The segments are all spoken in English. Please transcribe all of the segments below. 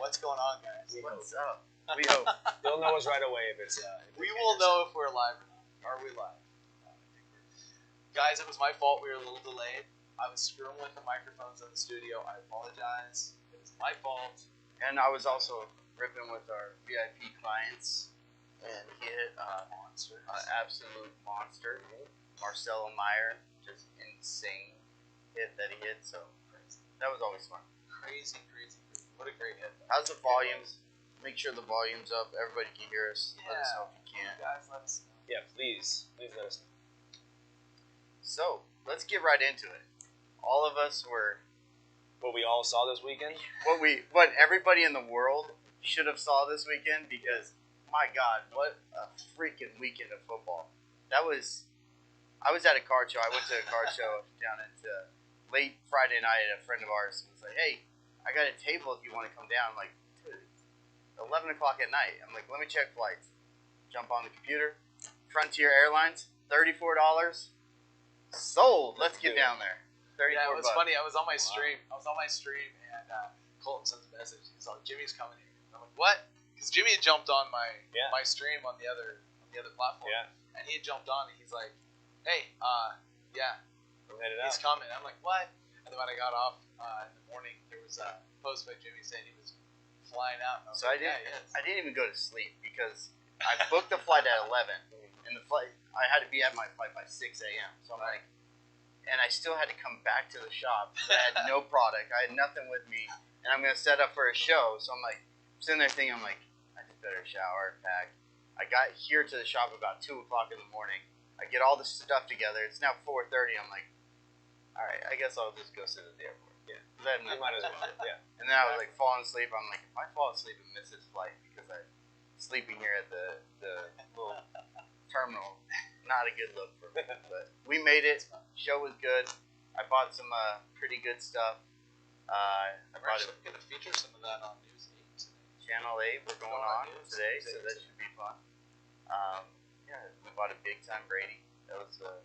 What's going on, guys? What's up? We hope. You'll know us right away if it's. We will know if we're live or not. Are we live? Guys, it was my fault. We were a little delayed. I was screwing with the microphones in the studio. I apologize. It was my fault. And I was also ripping with our VIP clients, and he hit an absolute monster. Marcelo Meyer, just insane hit that he hit. So that was always fun. Crazy. What a great hit. How's the volumes? Make sure the volume's up. Everybody can hear us. Yeah. Let us know if you can. Guys, let us know. Yeah, please let us know. So let's get right into it. All of us were What we all saw this weekend. what everybody in the world should have saw this weekend, because my God, what a freaking weekend of football. I was at a card show. I went to a card show down at late Friday night. A friend of ours was like, "Hey, I got a table if you want to come down." I'm like, dude, 11 o'clock at night. I'm like, let me check flights. Jump on the computer. Frontier Airlines, $34. Sold. Let's get down there. 34 Yeah, it was bucks. funny. I was on my stream. and Colton sends a message. He's like, "Jimmy's coming here." I'm like, "What?" Because Jimmy had jumped on my stream on the other platform. Yeah. And he had jumped on, and he's like, "Hey, yeah, We're headed he's out. coming." I'm like, "What?" And then when I got off in the morning, there was a post by Jimmy saying he was flying out. And I was So like, I didn't even go to sleep because I booked the flight at 11, and I had to be at my flight by 6 a.m. So I'm like, and I still had to come back to the shop. I had no product. I had nothing with me, and I'm gonna set up for a show. So I'm like, sitting there thinking, I'm like, I just better shower and pack. I got here to the shop about 2 o'clock in the morning. I get all the stuff together. It's now 4:30. I'm like, all right, I guess I'll just go sit at the airport. Yeah. You You might as well. Yeah. And then I was like falling asleep. I'm like, if I fall asleep and miss this flight because I'm sleeping here at the little terminal, not a good look for me. But we made it. Show was good. I bought some pretty good stuff. We're actually going to feature some of that on News 8 today. Channel 8, we're going on today, so that should be fun. We bought a big time Brady. That was a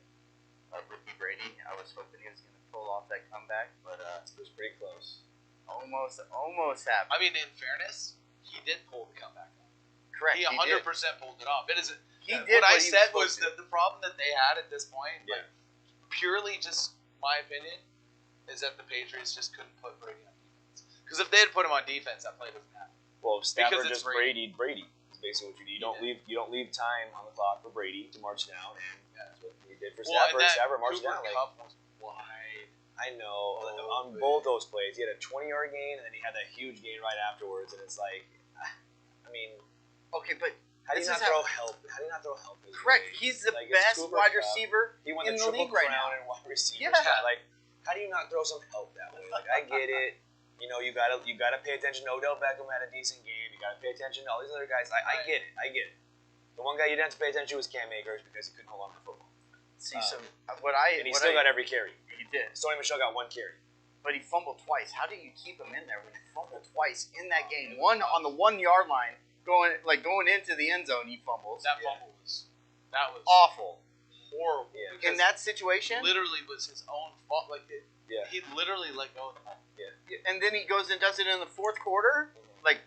rookie Brady. I was hoping he was going to pull off that comeback, but It was pretty close. almost happened. I mean, in fairness, he did pull the comeback off. Correct. He 100% pulled it off. It is. He did What I he said was was that the problem that they had at this point, Yeah. like, purely just my opinion, is that the Patriots just couldn't put Brady on defense. Because if they had put him on defense, that play doesn't happen. Well, Stafford Because it's just Brady. Is basically what you do. You don't leave time on the clock for Brady to march down, and that's what he did for Stafford. Stafford marched down. Cup was wide. I know on both those plays, he had a 20-yard gain, and then he had that huge gain right afterwards, and it's like, I mean, Okay, but how do you not throw help? How do you not throw help? correct. He's the best wide receiver He won in the the Triple league right Crown now. and wide receiver. Yeah. Like, how do you not throw some help that way? Like, I get it. You know, you gotta pay attention. Odell Beckham had a decent game. You gotta pay attention to all these other guys. I get it. The one guy you didn't have to pay attention to was Cam Akers because he couldn't hold on to the football. See, And he still got every carry. He did, Sony Michel got one carry. but he fumbled twice. How do you keep him in there when he fumbled twice in that game? One on the 1 yard line, going into the end zone, he fumbles. That fumble was Awful. horrible. Yeah. In that situation, literally was his own fault. Like he literally let go of the ball. and then he goes and does it in the fourth quarter. Like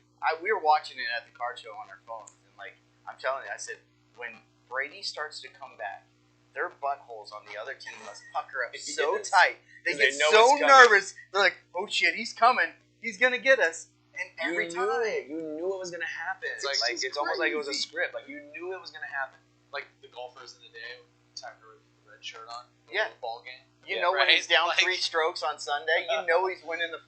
we were watching it at the card show on our phones, and like I'm telling you, I said when Brady starts to come back, their buttholes on the other team must pucker up so tight. They get so nervous. They're like, "Oh shit, he's coming! He's gonna get us!" And every time, you knew it was gonna happen. It's like, it's almost like it was a script. Like you knew it was gonna happen. Like the golfers in the day, Tiger with the red shirt on. Yeah. The ball game. you know when right? he's down Like- 3 strokes on Sunday, you know he's winning the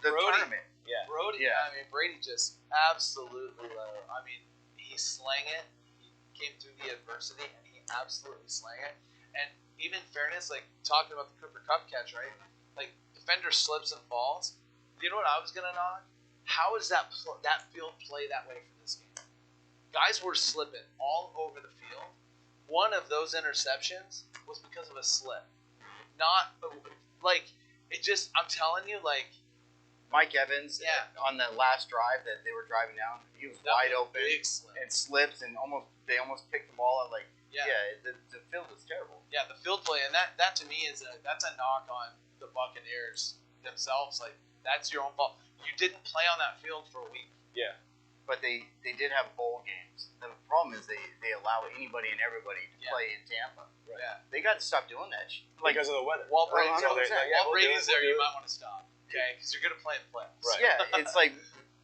tournament. Yeah. Brody, Yeah. I mean, Brady just absolutely let it. I mean, he slang it. He came through the adversity, and he absolutely slang it. And even fairness, like talking about the Cooper Cup catch, right? Like defender slips and falls. You know what I was gonna knock? How is that field play that way for this game? Guys were slipping all over the field. One of those interceptions was because of a slip. Not like it just. I'm telling you, like. Mike Evans, Yeah. on that last drive that they were driving down, he was wide open Big slip. and slips, and they almost picked the ball up. Like, Yeah. the field was terrible. Yeah, the field play, and that to me is that's a knock on the Buccaneers themselves. Like that's your own fault. You didn't play on that field for a week. Yeah. But they did have bowl games. The problem is they allow anybody and everybody to play in Tampa. Right. Yeah. They got to stop doing that. Because of the weather. While Brady's, Well, 100%. while Brady's there, you might want to stop. Okay, because you're going to play in the playoffs. Right. Yeah, it's like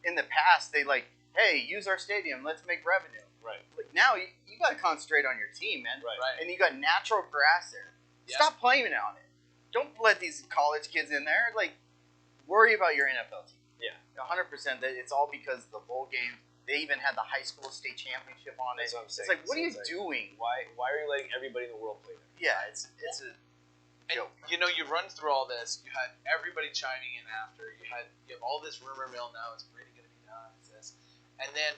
in the past they hey, use our stadium, let's make revenue. Right. Like now you got to concentrate on your team, man. Right. Right. And you got natural grass there. Yes. Stop playing on it. Don't let these college kids in there. Like, worry about your NFL team. Yeah. 100%. That it's all because of the bowl game. They even had the high school state championship on it. That's what I'm saying. It's like, what are you It's like, doing? Why are you letting everybody in the world play there? Yeah, it's a And, joke. you know, you run through all this. You had everybody chiming in after. You have all this rumor mill now. Is Brady going to be done? Is this? And then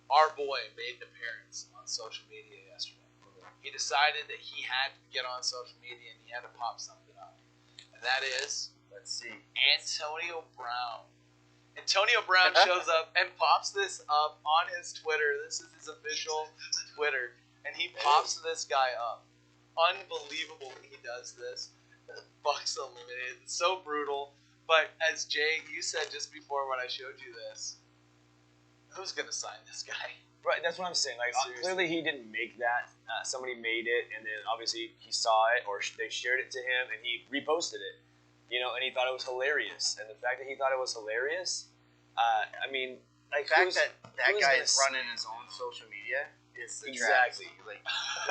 our boy made an appearance on social media yesterday. He decided that he had to get on social media and he had to pop something up. And that is, Let's see. Antonio Brown. Antonio Brown shows up and pops this up on his Twitter. This is his official Twitter. And he pops this guy up. Unbelievable that he does this. Bucks Unlimited. It's so brutal. But as Jay, you said just before when I showed you this, who's going to sign this guy? Right, that's what I'm saying. Like, Seriously. clearly he didn't make that. Somebody made it, and then obviously he saw it, or they shared it to him, and he reposted it. You know, and he thought it was hilarious. And the fact that he thought it was hilarious, I mean, like, The fact that who's guy gonna is running his own social media is the Exactly. travesty. Like,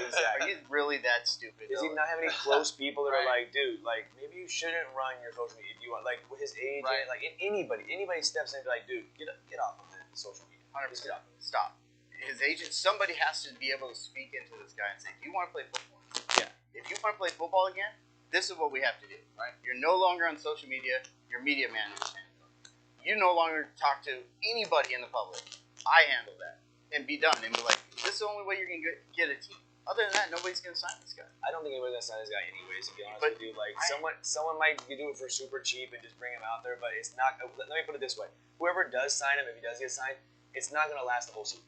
Exactly. he's really that stupid. Does he though. not have any close people that are Right. like, dude, like, maybe you shouldn't run your social media if you want, like, with his age, Right. like, anybody steps in and be like, dude, get off of the social media. 100%. Just get off. Stop. His agent, somebody has to be able to speak into this guy and say, do you want to play football? Yeah. If you want to play football again, this is what we have to do. Right. You're no longer on social media. Your media manager handles it. You no longer talk to anybody in the public. I handle that. And be done. And be like, this is the only way you're going to get a team. Other than that, nobody's going to sign this guy. I don't think anybody's gonna sign this guy anyways. To be honest But with you, like someone might do it for super cheap and just bring him out there, but it's not. Let me put it this way: whoever does sign him, if he does get signed, it's not gonna last the whole season.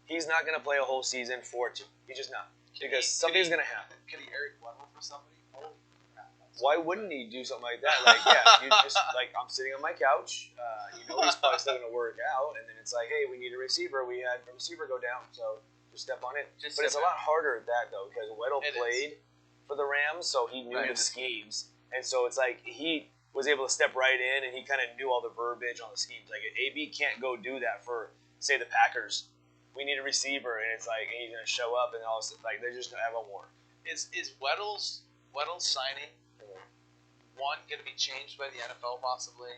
He's not gonna play a whole season for it. He's just not, because something's gonna happen. Could he Eric Weddle for somebody? Holy crap. Why wouldn't he do something like that? Like, yeah, you just like, I'm sitting on my couch. You know he's probably still gonna work out, and then it's like, hey, we need a receiver. We had a receiver go down, so just step on it. Just But it's a step lot harder at that though, because Weddle It played for the Rams, so he knew Right. the schemes, and so it's like he was able to step right in, and he kind of knew all the verbiage on the schemes. Like, AB can't go do that for, say, the Packers. We need a receiver, and it's like, and he's gonna show up, and all this, like, they're just gonna have a war. Is Weddle's signing one going to be changed by the NFL possibly?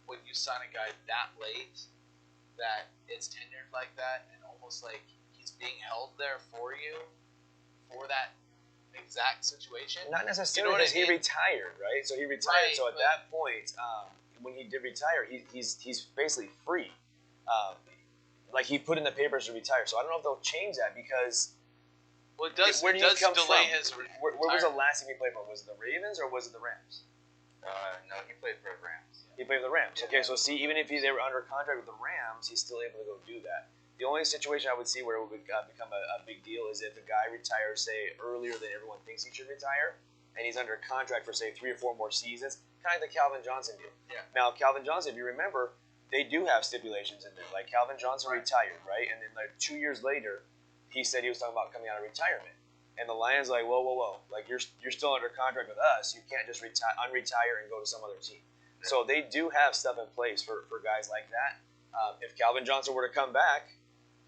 When you sign a guy that late, that it's tenured like that, and almost like he's being held there for you for that exact situation? Not necessarily, You know what because I mean? he retired, right? So he retired. Right, so at but- that point, when he did retire, he's basically free. Like, he put in the papers to retire. So I don't know if they'll change that, because Well, it does. where It do you does come delay from? his. Where was the retirement. last team he played for? Was it the Ravens or was it the Rams? No, he played for the Rams. He played for the Rams. Okay, so see, even if they were under contract with the Rams, he's still able to go do that. The only situation I would see where it would become a big deal is if the guy retires, say, earlier than everyone thinks he should retire, and he's under contract for, say, 3 or 4 more seasons, kind of like the Calvin Johnson deal. Yeah. Now, Calvin Johnson, if you remember, they do have stipulations in there. Like, Calvin Johnson Right. retired, right? And then, like, 2 years later, he said he was talking about coming out of retirement. And the Lions like, whoa. Like, you're still under contract with us. You can't just unretire and go to some other team. Yeah. So they do have stuff in place for guys like that. If Calvin Johnson were to come back,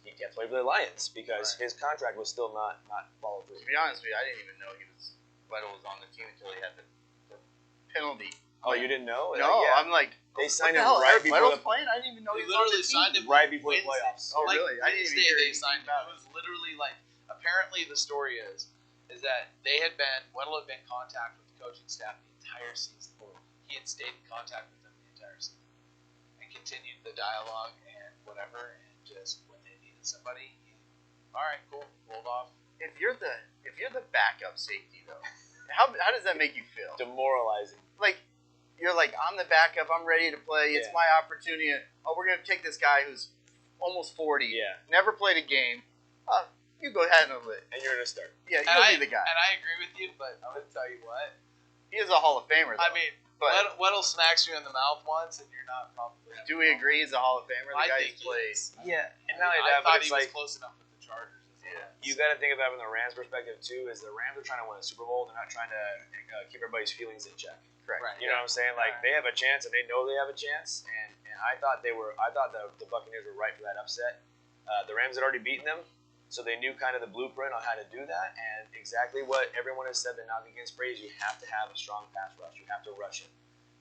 he can't play for the Lions because Right. his contract was still not followed through. To be honest with you, I didn't even know Weddle was on the team until he had the penalty. Oh, you didn't know? No, Yeah. I'm like, They what signed the him hell? right Eric before Weddle's the playing? I didn't even know They he was on the literally team. signed him right before the Wednesday. playoffs. Oh, Like, really? I didn't even Wednesday hear they anything signed him. about It was literally like, apparently the story is that Weddle had been in contact with the coaching staff the entire season. He had stayed in contact with them the entire season and continued the dialogue and whatever. And just when they needed somebody, all right, cool, rolled off. If you're the backup safety though, how does that make you feel? Demoralizing. Like, you're like, I'm the backup, I'm ready to play, it's Yeah. my opportunity. Oh, we're gonna take this guy who's almost 40, Yeah. never played a game. You go ahead and handle it. And you're going to start. Yeah, And you'll I, be the guy. and I agree with you, but I'm gonna tell you what. He is a Hall of Famer though. I mean, But Weddle smacks you in the mouth once, and you're not probably. do we agree he's a Hall of Famer? The I guy think who's played. Yeah, and not only I that, but thought it's he was like close enough with the Chargers. you got to think about it from the Rams' perspective too. Is the Rams are trying to win a Super Bowl? They're not trying to keep everybody's feelings in check. Correct. Right. You know what I'm saying? Like they have a chance, and they know they have a chance. And I thought the Buccaneers were right for that upset. The Rams had already beaten them, so they knew kind of the blueprint on how to do that. And exactly what everyone has said that knocking against Brady is you have to have a strong pass rush. You have to rush him.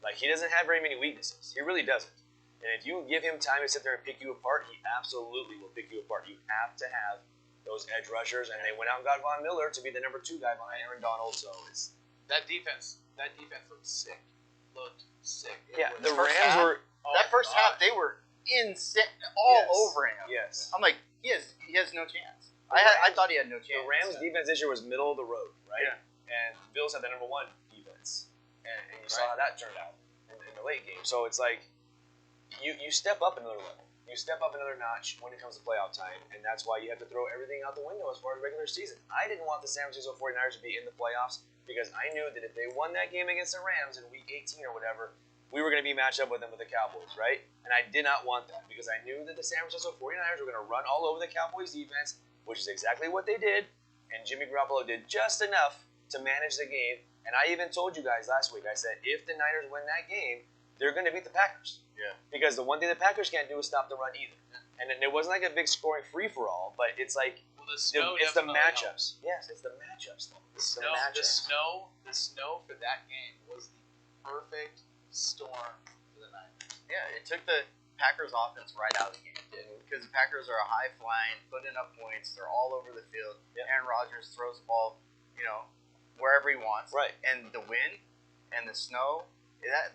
Like he doesn't have very many weaknesses. He really doesn't. And if you give him time to sit there and pick you apart, he absolutely will pick you apart. You have to have those edge rushers, and they went out and got Von Miller to be the number 2 guy behind Aaron Donald. So it's That defense looked sick. yeah. It The was- Rams were That first half, they were insane, all Yes. over him. yes. I'm like, he has no chance. I thought he had no The chance. Rams' defense this year was middle of the road, right? Yeah. And the Bills had the number 1 defense, and you saw Right. how that turned out in the late game. So it's like you step up another level. You step up another notch when it comes to playoff time, and that's why you have to throw everything out the window as far as regular season. I didn't want the San Francisco 49ers to be in the playoffs because I knew that if they won that game against the Rams in Week 18 or whatever, we were going to be matched up with them with the Cowboys, right? And I did not want that because I knew that the San Francisco 49ers were going to run all over the Cowboys defense, which is exactly what they did, and Jimmy Garoppolo did just enough to manage the game. And I even told you guys last week, I said, if the Niners win that game, they're going to beat the Packers. Yeah. Because the one thing the Packers can't do is stop the run either. And it wasn't like a big scoring free-for-all, but it's like Well, the snow it's the definitely matchups. helped. Yes, it's the matchups. Though. The It's the snow, matchups. the snow for that game was the perfect storm for the Niners. Yeah, it took the Packers offense right out of the game. Because the Packers are a high-flying, putting up points. They're all over the field. Yeah. Aaron Rodgers throws the ball, wherever he wants. Right. And the wind and the snow,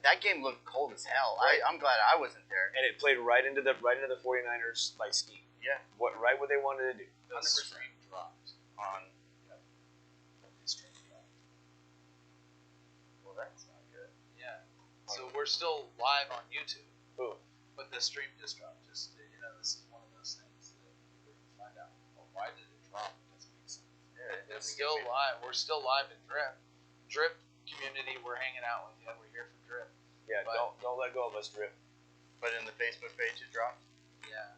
that game looked cold as hell. Right. I'm glad I wasn't there. And it played right into the 49ers like scheme. Yeah. Right what they wanted to do. The 100%. stream dropped. On. The stream dropped. Well, that's not good. Yeah. So we're still live on YouTube, Boom. but the stream just dropped. This is one of those things that we're going to find out. Well, why did it drop? It doesn't make sense. Yeah, it It's doesn't still give me- live. We're still live in Drip. Drip community, we're hanging out with you. We're here for Drip. Yeah, But- don't let go of us, Drip. But in the Facebook page, it dropped. Yeah.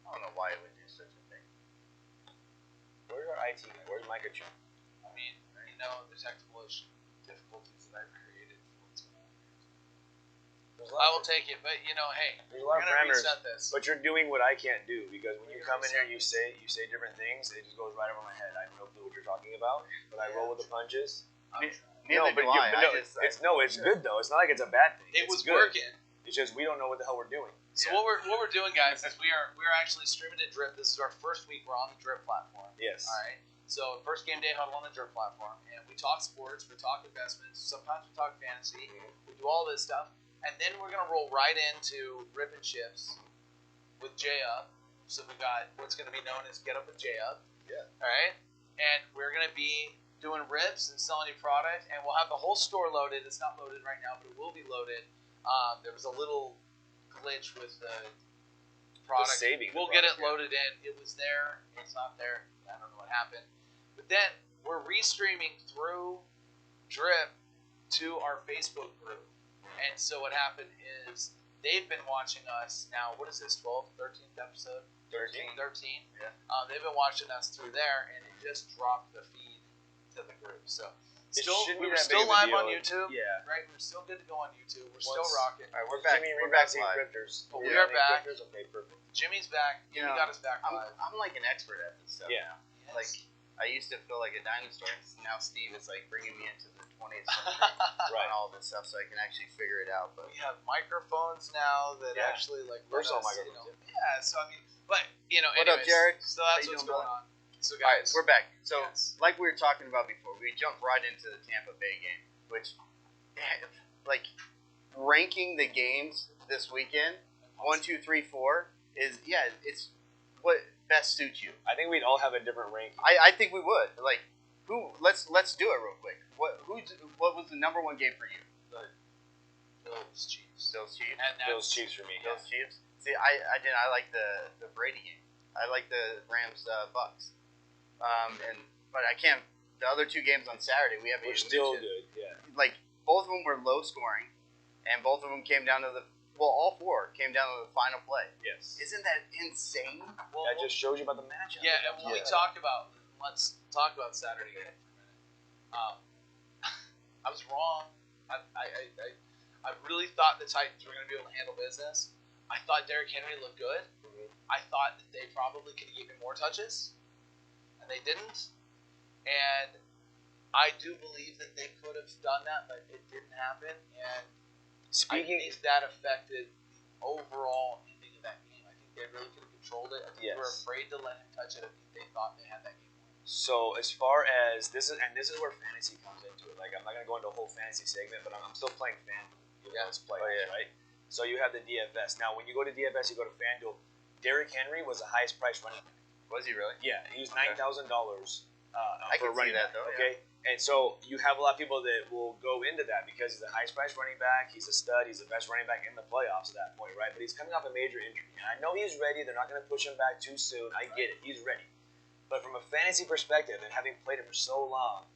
I don't know why it would do such a thing. Where's our IT guy? Where's Micah Chun? I mean, the technical difficulties that I've created for what's going on here. I will take it, but hey, There's a we're lot of gonna parameters, reset this. but you're doing what I can't do because when you We're come in gonna here, you say different things. It just goes right over my head. I have no clue what you're talking about, but I roll with the punches. I'm Me- trying. Neither do I. no, I it's good though. It's not like it's a bad thing. It It's was good. working. It's just we don't know what the hell we're doing. So Yeah. what we're doing, guys, is we're actually streaming to Drip. This is our first week. We're on the Drip platform. Yes. All right. So first Gameday Huddle on the Drip platform, and we talk sports, we talk investments, sometimes we talk fantasy, we do all this stuff, and then we're gonna roll right into Rip and Chips with J Up. So we got what's gonna be known as Get Up with J Up. Yeah. All right. And we're gonna be doing rips and selling new product, and we'll have the whole store loaded. It's not loaded right now, but it will be loaded. There was a little glitch with the product. saving the We'll get it product, yeah. loaded in. It was there. It's not there. I don't know what happened. But then we're restreaming through Drip to our Facebook group. And so what happened is they've been watching us now. What is this, 12th, 13th episode? 13. 13. Yeah. They've been watching us through there, and it just dropped the feed to the group. So It still, shouldn't we be were that still big of a live deal. on YouTube. Yeah. Right, we're still good to go on YouTube. We're Once- still rocking. All right, we're back. Jimmy, We're back rebaxing live. cryptors. But we are back. Cryptors? Okay, perfect. Jimmy's back. You Jimmy know, got us back I'm live. like an expert at this stuff. Yeah. Yes. Like I used to feel like a dinosaur. Now Steve is like bringing me into the 20th century Right. on all this stuff, so I can actually figure it out. But We have microphones now that Yeah. actually let Versatile us, microphones, Yeah, so I mean, but What up, anyways, Jared? So that's How you what's doing, going brother? on. So all right, guys, we're back. So yes. like we were talking about before, we jumped right into the Tampa Bay game, which like ranking the games this weekend, 1, 2, 3, 4 is it's what best suits you. I think we'd all have a different ranking. I think we would. Like who let's do it real quick. What was the number one game for you? Bills, Chiefs, Bills Chiefs. and that's, Bills Chiefs for me. Bills Chiefs. See, I like the Brady game. I like the Rams Bucks. But I can't the other two games on Saturday, we haven't We're even still mentioned. good. Yeah. Like, both of them were low scoring, and both of them came down to all four came down to the final play. Yes. Isn't that insane? Well, That just shows you about the matchup. yeah, and when we talk about, let's talk about Saturday game for a minute. I was wrong. I really thought the Titans were going to be able to handle business. I thought Derrick Henry looked good. Mhm. I thought that they probably could have given more touches, and they didn't. And I do believe that they could have done that, but it didn't happen. And I think that affected the overall ending of that game. I think they really could have controlled it. I think they were afraid to let him touch it. I think they thought they had that game won. So as far as this is where fantasy comes into it. Like, I'm not gonna go into a whole fantasy segment, but I'm still playing FanDuel. It's playoffs, right? So you have the DFS. Now, when you go to DFS, you go to FanDuel. Derrick Henry was the highest priced running back. Was he really? Yeah, he was $9,000 I for can see running that, back. though, Okay, and so you have a lot of people that will go into that because he's the highest priced running back. He's a stud. He's the best running back in the playoffs at that point, right? But he's coming off a major injury, and I know he's ready. They're not going to push him back too soon. I get it. He's ready. But from a fantasy perspective, and having played him for so long,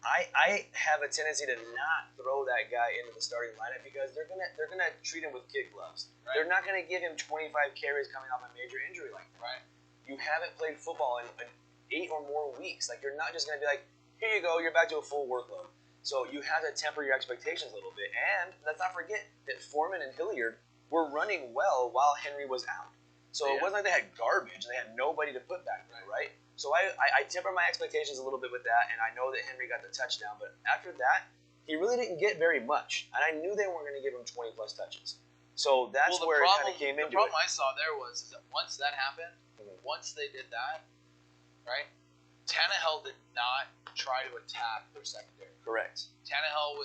I have a tendency to not throw that guy into the starting lineup because they're gonna treat him with kid gloves. Right. They're not gonna give him 25 carries coming off a major injury like that. Right. You haven't played football in 8 or more weeks. Like, you're not just gonna be like, here you go, you're back to a full workload. So you have to temper your expectations a little bit. And let's not forget that Foreman and Hilliard were running well while Henry was out. So it wasn't like they had garbage. They had nobody to put back there, right? So I temper my expectations a little bit with that, and I know that Henry got the touchdown. But after that, he really didn't get very much. And I knew they weren't going to give him 20-plus touches. So that's where it kind of came into it. The problem it. I saw there was that once that happened, once they did that, right, Tannehill did not try to attack their secondary. Correct. Tannehill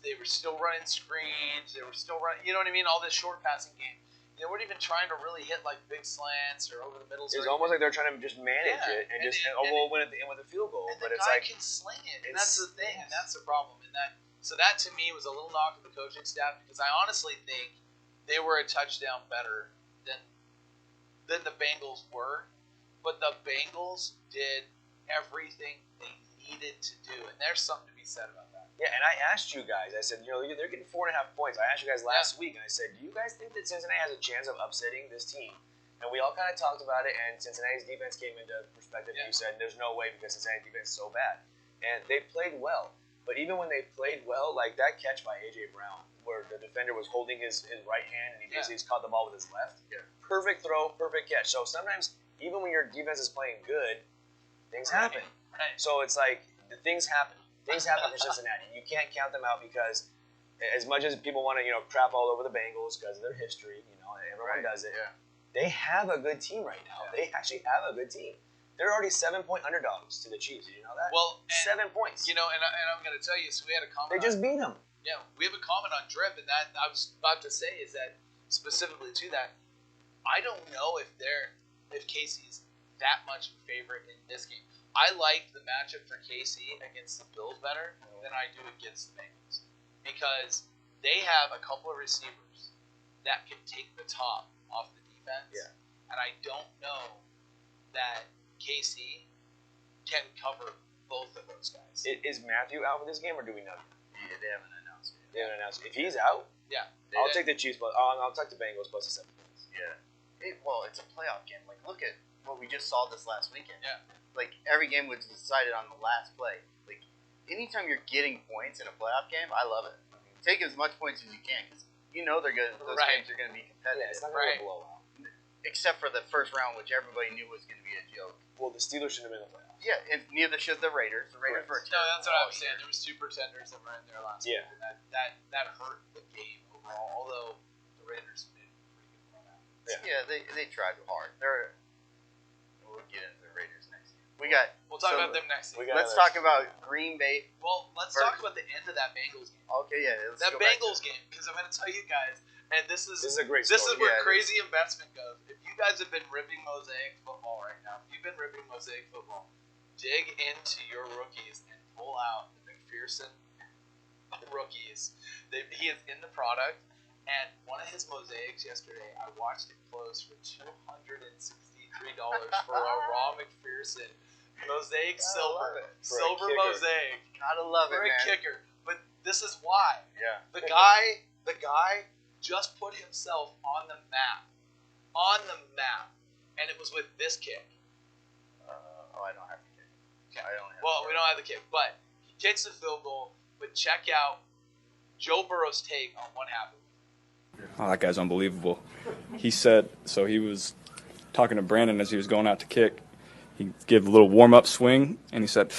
they were still running screens. They were still running, you know what I mean, all this short passing game. They weren't even trying to really hit like big slants or over the middle. It's almost like they're trying to just manage it and we'll win at the end with a field goal. And but the it's guy like can sling it, and that's the thing, and that's the problem. And that to me was a little knock of the coaching staff because I honestly think they were a touchdown better than the Bengals were, but the Bengals did everything they needed to do, and there's something to be said about that. Yeah, and I asked you guys, I said, they're getting 4.5 points. I asked you guys last week, and I said, do you guys think that Cincinnati has a chance of upsetting this team? And we all kind of talked about it, and Cincinnati's defense came into perspective, and you said, there's no way because Cincinnati's defense is so bad. And they played well. But even when they played well, like that catch by A.J. Brown, where the defender was holding his right hand, and he basically just caught the ball with his left. Yeah. Perfect throw, perfect catch. So sometimes, even when your defense is playing good, things happen. Right. So it's like, the things happen. Things happen for Cincinnati. You can't count them out because, as much as people want to, crap all over the Bengals because of their history, everyone does it. Yeah. They have a good team right now. Yeah. They actually have a good team. They're already 7-point underdogs to the Chiefs. Did you know that? Well, 7 points. And I'm going to tell you. So we had a comment. They just beat them. Yeah, we have a comment on Drip, and that I was about to say is that specifically to that, I don't know if Casey's that much of a favorite in this game. I like the matchup for KC against the Bills better than I do against the Bengals because they have a couple of receivers that can take the top off the defense. Yeah. And I don't know that KC can cover both of those guys. Is Matthew out for this game, or do we know? Yeah, they haven't announced it. They haven't announced it. If he's out, I'll take the Chiefs, but I'll take the Bengals plus the 7 points. Yeah. It's a playoff game. Like, look at what we just saw this last weekend. Yeah. Like, every game was decided on the last play. Like, anytime you're getting points in a playoff game, I love it. Take as much points as you can because those games are going to be competitive. Yeah, it's not going to be a blowout. Except for the first round, which everybody knew was going to be a joke. Well, the Steelers shouldn't have been in the playoffs. Yeah, and neither should the Raiders. The Raiders were no, that's what I was saying. There was 2 pretenders that were in there last week, and that hurt the game overall. Although the Raiders made a pretty good run out. Yeah, they tried hard. We'll get into the Raiders next year. We'll talk about them next week. Let's talk about Green Bay. Well, let's talk about the end of that Bengals game. Okay, yeah. That Bengals game, because I'm going to tell you guys, and this is a great story. This is where crazy investment goes. If you guys have been ripping Mosaic football right now, if you've been ripping Mosaic football, dig into your rookies and pull out the McPherson rookies. He is in the product, and one of his mosaics yesterday, I watched it close for $263 for a raw McPherson. Mosaic Gotta silver. love it. For a Silver kicker. mosaic. Gotta love For it, a man. kicker. But this is why. Yeah. The guy just put himself on the map. On the map. And it was with this kick. I don't have the kick. Okay. I don't have Well, the we don't have the kick, but he kicks a field goal. But check out Joe Burrow's take on what happened. Oh, that guy's unbelievable. He said, so he was talking to Brandon as he was going out to kick. He gave a little warm-up swing, and he said,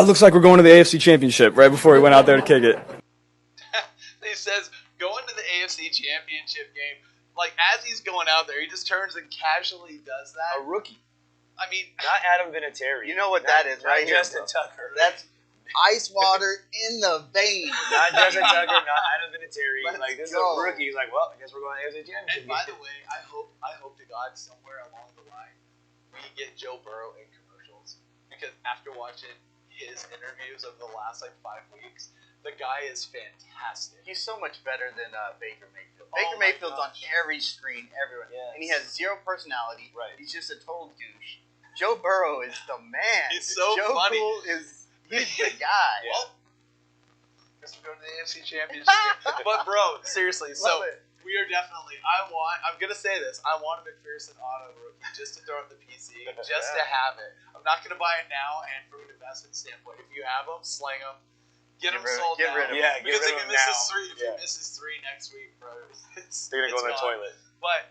looks like we're going to the AFC Championship, right before he went out there to kick it. He says, going to the AFC Championship game, like, as he's going out there, he just turns and casually does that. A rookie. I mean, Not Adam Vinatieri. You know what that is, right here, Justin bro. Tucker. That's ice water in the vein. Not Justin Tucker, not Adam Vinatieri. Let's Like, this go. is a rookie. He's like, well, I guess we're going to AFC and Championship. by the way, I hope to God somewhere along the line we get Joe Burrow in commercials, because after watching his interviews over the last 5 weeks, the guy is fantastic. He's so much better than Baker Mayfield. Oh Baker my Mayfield's gosh. on every screen, everywhere. Yes. And he has zero personality. Right. He's just a total douche. Joe Burrow is the man. He's so Joe funny. Cool he's the guy. Well, guess we're going to the AFC Championship game. But bro, seriously, so Love it. we are definitely. I'm gonna say this. I want a McPherson auto rookie just to throw at the PC, just to have it. I'm not gonna buy it now, and from an investment standpoint, if you have them, sling them. Get them sold get now. rid of 'em. Yeah, get Because rid if of he him misses now. three, if Yeah. he misses 3 next week, bro, They're going to go in the gone. toilet. But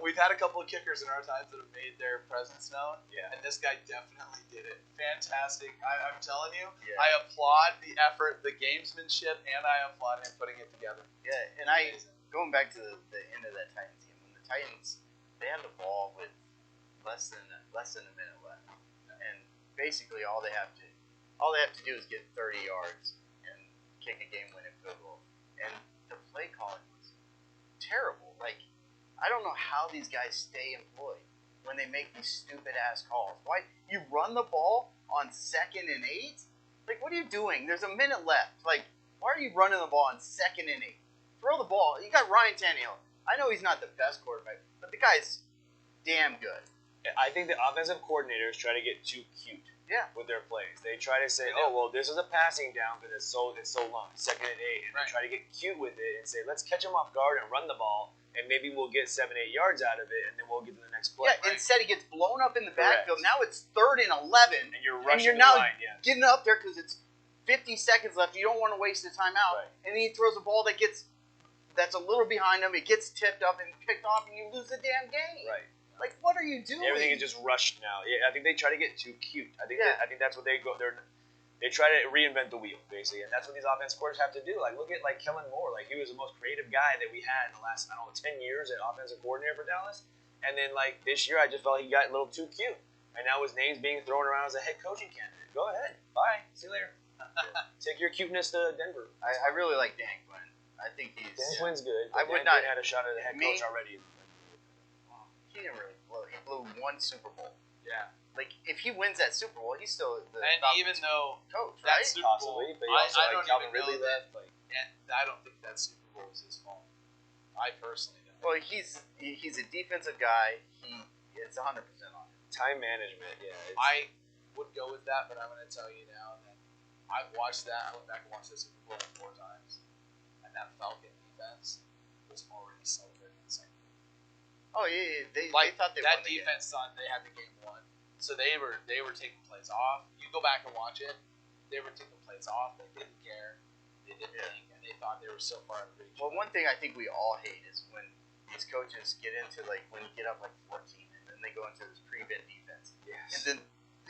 we've had a couple of kickers in our times that have made their presence known. Yeah. And this guy definitely did it. Fantastic. I'm telling you, Yeah. I applaud the effort, the gamesmanship, and I applaud him putting it together. Yeah, and going back to the end of that Titans game, when the Titans, they had the ball with less than a minute left, and basically all they have to do is get 30 yards and kick a game-winning field goal, and the play calling was terrible. Like, I don't know how these guys stay employed when they make these stupid-ass calls. Why you run the ball on 2nd and 8? Like, what are you doing? There's a minute left. Like, why are you running the ball on 2nd and 8? Throw the ball. You got Ryan Tannehill. I know he's not the best quarterback, but the guy's damn good. I think the offensive coordinators try to get too cute with their plays. They try to say, oh, well, this is a passing down because it's so long, 2nd and 8. And Right. they try to get cute with it and say, let's catch them off guard and run the ball, and maybe we'll get 7-8 yards out of it, and then we'll get to the next play. Yeah, instead he gets blown up in the Correct. backfield. Now it's 3rd and 11. And you're rushing you're the now line, yeah. getting up there because it's 50 seconds left. You don't want to waste the timeout. Right. And then he throws a ball that's a little behind him. It gets tipped up and picked off, and you lose the damn game. Right. Like, what are you doing? Everything is just rushed now. Yeah, I think they try to get too cute. I think Yeah. I think that's what they go. They try to reinvent the wheel, basically, and that's what these offense coordinators have to do. Like, look at Kellen Moore. Like, he was the most creative guy that we had in the last 10 years at offensive coordinator for Dallas. And then this year, I just felt he got a little too cute, and now his name's being thrown around as a head coaching candidate. Go ahead, bye, see you later. Take your cuteness to Denver. I really like Dan Quinn. I think he's. Dan Quinn's good. I But would Dan not- Quinn had a shot at the head coach already. He didn't really blow. He blew one Super Bowl. Yeah. Like, if he wins that Super Bowl, he's still the And Falcons even though coach, that right? Super Bowl, Possibly, but he I also don't Calvin even know Ridley that. left. And I don't think that Super Bowl was his fault. I personally don't. Well, he's a defensive guy. It's 100% on him. Time management, yeah. I would go with that, but I'm going to tell you now that I've watched that. I went back and watched the Super Bowl 4 times, and that Falcon defense was already celebrating the second. Oh yeah, they thought they that won the game. defense thought they had the game won, so they were taking plays off. You go back and watch it; they were taking plays off. They didn't care. They didn't think, and they thought they were so far in reach. Well, one thing I think we all hate is when these coaches get into when you get up 14 and then they go into this prevent defense, Yes. and then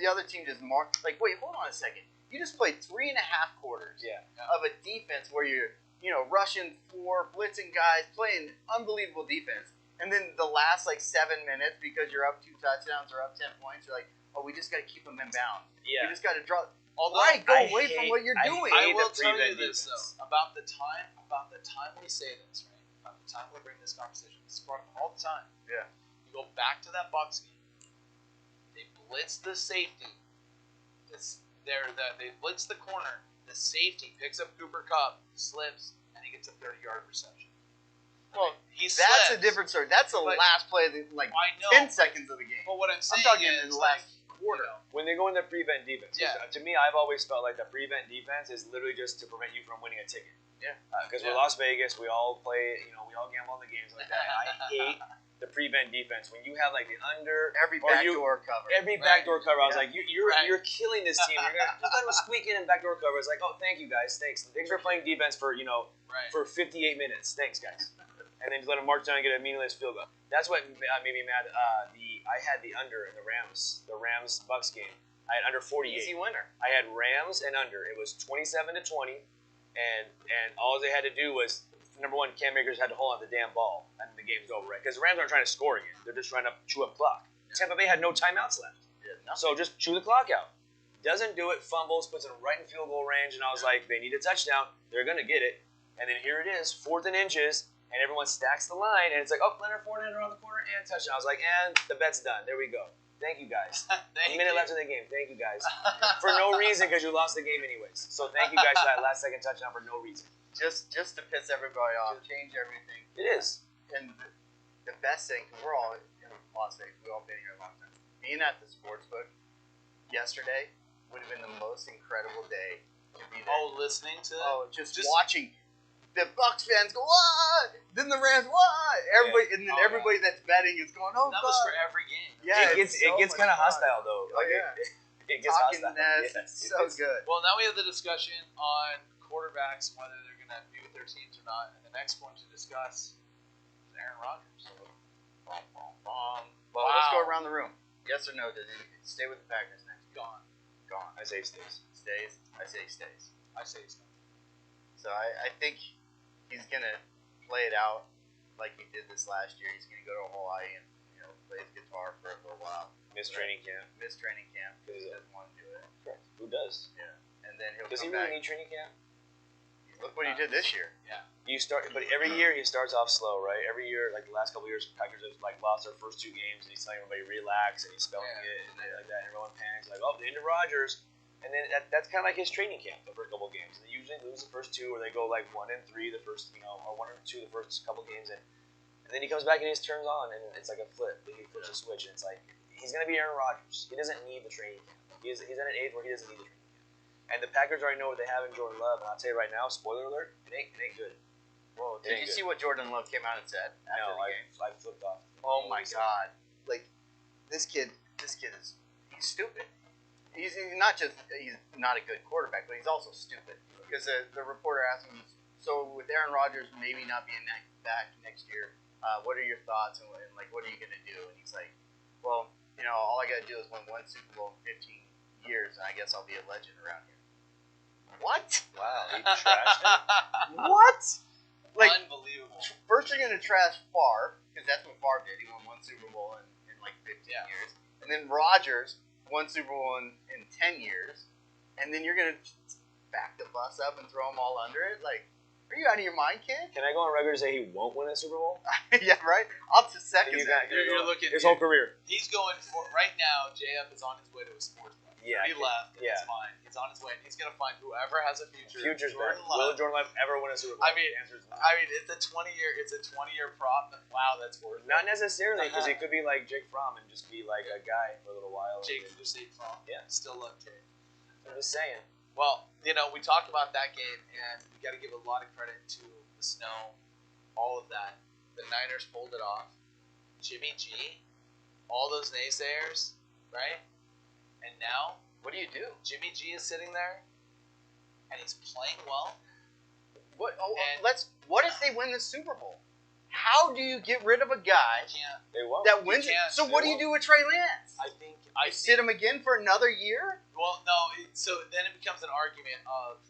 the other team just wait, hold on a second. You just played 3.5 quarters of a defense where you're rushing 4, blitzing guys, playing unbelievable defense. And then the last 7 minutes, because you're up 2 touchdowns or up 10 points, you're like, oh, we just got to keep them inbound. Yeah. We just got to draw. Although Why go I away from hate- what you're I doing? hate I will the tell you prevent this defense. though about the time we say this, right? About the time we bring this conversation, this is brought up all the time. Yeah. You go back to that Bucs game. They blitz the safety. They blitz the corner. The safety picks up Cooper Kupp, slips, and he gets a 30-yard reception. Well, He that's slips. a different story. That's the But- last play of the, I know. 10 seconds of the game. But what I'm I'm saying talking is, in the last quarter. When they go in the prevent defense. Yeah. To me, I've always felt like the prevent defense is literally just to prevent you from winning a ticket. Yeah. Because we're Las Vegas, we all play, we all gamble on the games like that. I hate the prevent defense when you have like the under Every backdoor cover. Every backdoor cover. I was Yeah. like, you're killing this team. You're gonna just let them squeak in and backdoor cover. It's like, oh, thank you guys, thanks for playing defense for for 58 minutes. Thanks guys. And then just let them march down and get a meaningless field goal. That's what made me mad. I had the under in the Rams Bucks game. I had under 48. Easy winner. I had Rams and under. It was 27-20, and all they had to do was, number one, Cam Akers had to hold on to the damn ball, and the game's over, right? Because the Rams aren't trying to score again. They're just trying to chew up clock. Tampa Bay had no timeouts left. So just chew the clock out. Doesn't do it, fumbles, puts it right in field goal range, and I was like, they need a touchdown. They're going to get it. And then here it is, 4th and inches, and everyone stacks the line, and it's like, oh, Leonard Fournette around the corner, and touchdown. I was like, and the bet's done. There we go. Thank you, guys. A minute left in the game. Thank you, guys. For no reason, because you lost the game anyways. So thank you guys for that last-second touchdown for no reason. Just to piss everybody off, change everything. It is. And the best thing, because we're all in Las Vegas, we've all been here a long time. Being at the sportsbook yesterday would have been the most incredible day to be there. Oh, listening to it? Oh, just watching the Bucks fans go, what? Then the Rams, what? Everybody, and then everybody that's betting is going, oh, that was for every game. Yeah, it gets kind of hostile though. Oh, yeah. It gets Talking hostile. Nest, Yes, so good. Well, now we have the discussion on quarterbacks and whether they're going to be with their teams or not. And the next one to discuss is Aaron Rodgers. Well, let's go around the room. Yes or no? Does he stay with the Packers next year? Gone. I say stays. Stays? I say stays. I say so. So I think he's going to play it out like he did this last year. He's going to go to Hawaii and play his guitar for a little while. Miss training camp. Miss training camp because he doesn't want to do it. Correct. Who does? Yeah. And then he'll Does he come really back. need training camp? Look what he did this year. Yeah. But every year he starts off slow, right? Every year, like the last couple of years, Packers have lost their first 2 games, and he's telling everybody relax, and he's spelling it, and like that. And everyone panics, like, oh, the end of Rodgers. And then that's kind of like his training camp, the first couple of games. And they usually lose the first 2, or they go like 1-3 the first, or 1-2 the first couple of games, and then he comes back and he just turns on, and it's like a flip. He flips a switch, and it's like he's gonna be Aaron Rodgers. He doesn't need the training camp. He's at an age where he doesn't need the training camp. And the Packers already know what they have in Jordan Love, and I'll tell you right now, spoiler alert, it ain't good. Whoa, did you see what Jordan Love came out and said after the game? I flipped off. Oh my God! Like this kid is he's stupid. He's not a good quarterback, but he's also stupid. Because the reporter asked him, so with Aaron Rodgers maybe not being back next year, what are your thoughts and like what are you gonna do? And he's like, well, all I gotta do is win 1 Super Bowl in 15 years, and I guess I'll be a legend around here. What? Wow, he trashed him. What? Like, unbelievable. First you're going to trash Favre, because that's what Favre did. He won 1 Super Bowl in like 15 years. And then Rodgers won Super Bowl in 10 years. And then you're going to back the bus up and throw them all under it? Like, are you out of your mind, kid? Can I go on record and say he won't win a Super Bowl? Yeah, right? I'll just second that. You're looking his whole career. He's going for, right now, JF is on his way to a sports bar. Yeah. He left, and it's fine. He's on his way, and he's going to find whoever has a future. Future's Jordan back. Will Jordan Love ever win a Super Bowl? I mean, it's a 20-year prop. Wow, that's worth it. Not necessarily, because he could be like Jake Fromm and just be like a guy for a little while. Jake Fromm. Yeah. Still love Jake. I'm just saying. Well, we talked about that game, and we got to give a lot of credit to the snow, all of that. The Niners pulled it off. Jimmy G, all those naysayers, right? And now, what do you do? Jimmy G is sitting there, and he's playing well. What if they win the Super Bowl? How do you get rid of a guy that wins it? So what do you do with Trey Lance? I think sit him again for another year? Well, no. So then it becomes an argument of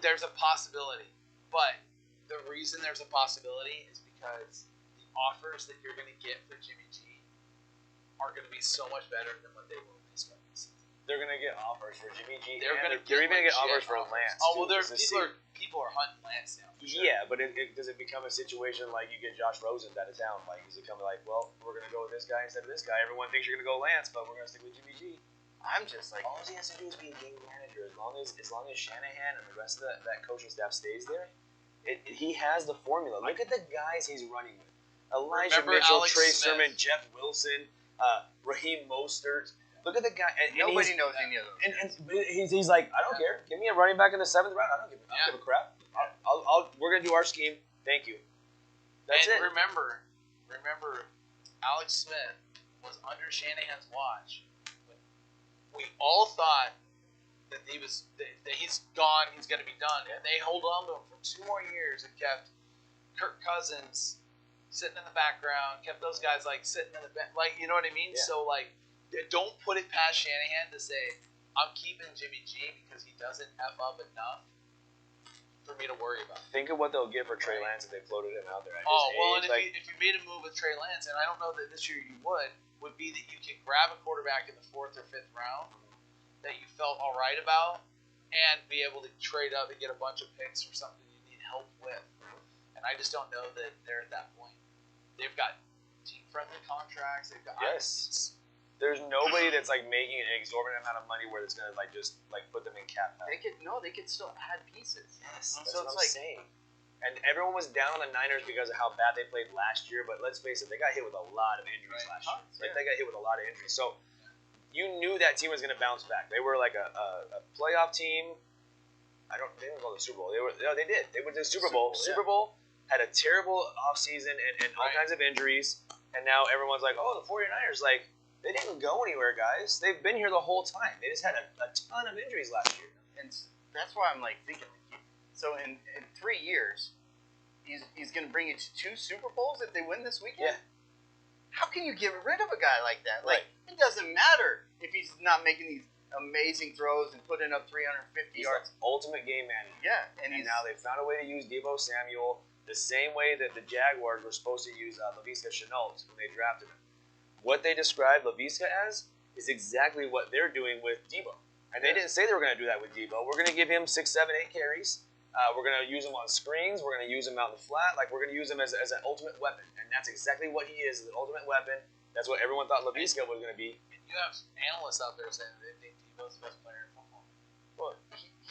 there's a possibility, but the reason there's a possibility is because the offers that you're going to get for Jimmy G are going to be so much better than what they will this season. They're going to get offers for Jimmy G. They're even going to get offers for Lance. Oh, well, people are hunting Lance now. Sure. Yeah, but does it become a situation like you get Josh Rosen out of town? Like, is it coming like, well, we're going to go with this guy instead of this guy? Everyone thinks you're going to go Lance, but we're going to stick with Jimmy G. I'm just like, all he has to do is be a game manager. As long as Shanahan and the rest of that coaching staff stays there, he has the formula. Look at the guys he's running with: Elijah Mitchell, Trey Sermon, Jeff Wilson, Raheem Mostert. Look at the guy. And Nobody knows any of those. And he's like, I don't care. Give me a running back in the 7th round. I don't give a crap. We're gonna do our scheme. Thank you. That's and it. Remember, Alex Smith was under Shanahan's watch when we all thought that he's gone, he's going to be done, and they hold on to him for 2 more years and kept Kirk Cousins sitting in the background, kept those guys like sitting in the bench, like, you know what I mean? Yeah. So like, don't put it past Shanahan to say I'm keeping Jimmy G because he doesn't f up enough for me to worry about. Think of what they'll get for Trey Lance if they floated him out there. At And his age. if you made a move with Trey Lance, and I don't know that this year you would be that you could grab a quarterback in the 4th or 5th round that you felt all right about, and be able to trade up and get a bunch of picks for something you need help with. And I just don't know that they're at that point. They've got team-friendly contracts. They've got There's nobody that's like making an exorbitant amount of money where it's gonna like just like put them in cap. They could still add pieces. Yes, that's so what it's I'm saying. And everyone was down on the Niners because of how bad they played last year. But let's face it, they got hit with a lot of injuries last year. Like, they got hit with a lot of injuries. So you knew that team was going to bounce back. They were like a playoff team. They didn't go to the Super Bowl. They did. They went to the Super Bowl. Super Bowl had a terrible offseason and all kinds of injuries. And now everyone's like, oh, the 49ers, like, they didn't go anywhere, guys. They've been here the whole time. They just had a ton of injuries last year. And that's why I'm like thinking. So in 3 years, he's going to bring you to 2 Super Bowls if they win this weekend? Yeah. How can you get rid of a guy like that? Like, it doesn't matter if he's not making these amazing throws and putting up 350 yards. Ultimate game manager. Yeah. And now they've found a way to use Deebo Samuel the same way that the Jaguars were supposed to use Laviska Shenault when they drafted him. What they described Laviska as is exactly what they're doing with Deebo. And they didn't say they were going to do that with Deebo. We're going to give him 6, 7, 8 carries. We're going to use him on screens. We're going to use him out in the flat. Like, we're going to use him as an ultimate weapon. And that's exactly what he is, an ultimate weapon. That's what everyone thought Laviska was going to be. And you have analysts out there saying they think Deebo's the best player in football. Well,